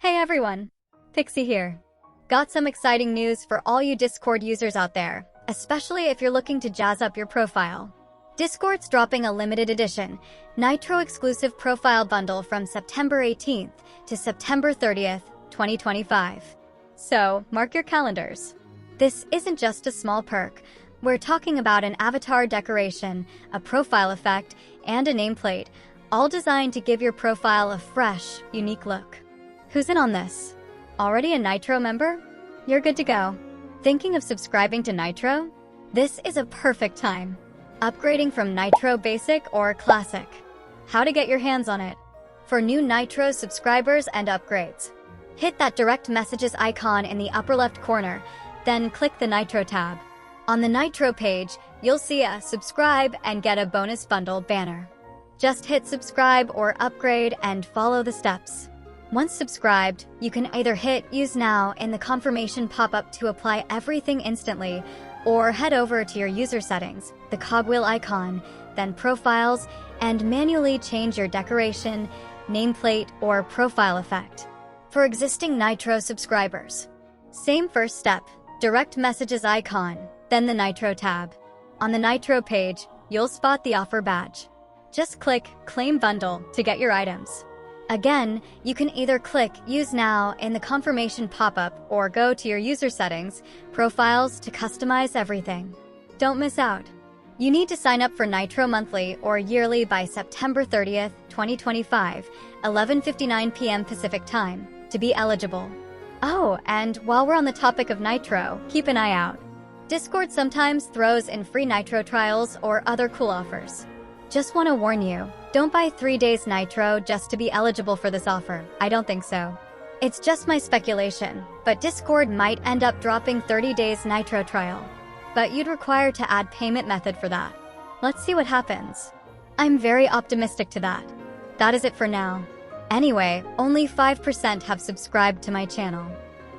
Hey everyone, Pixie here. Got some exciting news for all you Discord users out there, especially if you're looking to jazz up your profile. Discord's dropping a limited edition, Nitro exclusive profile bundle from September 18th to September 30th, 2025. So, mark your calendars. This isn't just a small perk. We're talking about an avatar decoration, a profile effect, and a nameplate, all designed to give your profile a fresh, unique look. Who's in on this? Already a Nitro member? You're good to go. Thinking of subscribing to Nitro? This is a perfect time. Upgrading from Nitro Basic or Classic. How to get your hands on it. For new Nitro subscribers and upgrades, hit that direct messages icon in the upper left corner, then click the Nitro tab. On the Nitro page, you'll see a subscribe and get a bonus bundle banner. Just hit subscribe or upgrade and follow the steps. Once subscribed, you can either hit Use Now in the confirmation pop-up to apply everything instantly, or head over to your user settings, the cogwheel icon, then Profiles, and manually change your decoration, nameplate, or profile effect. For existing Nitro subscribers, same first step, direct messages icon, then the Nitro tab. On the Nitro page, you'll spot the offer badge. Just click Claim Bundle to get your items. Again, you can either click Use Now in the confirmation pop-up or go to your user settings, Profiles to customize everything. Don't miss out. You need to sign up for Nitro monthly or yearly by September 30th, 2025, 11:59 p.m. Pacific Time, to be eligible. Oh, and while we're on the topic of Nitro, keep an eye out. Discord sometimes throws in free Nitro trials or other cool offers. Just want to warn you, don't buy 3 days Nitro just to be eligible for this offer. I don't think so. It's just my speculation, but Discord might end up dropping 30 days Nitro trial. But you'd require to add payment method for that. Let's see what happens. I'm very optimistic to that. That is it for now. Anyway, only 5% have subscribed to my channel.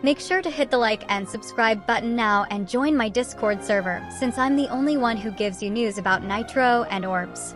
Make sure to hit the like and subscribe button now and join my Discord server, since I'm the only one who gives you news about Nitro and orbs.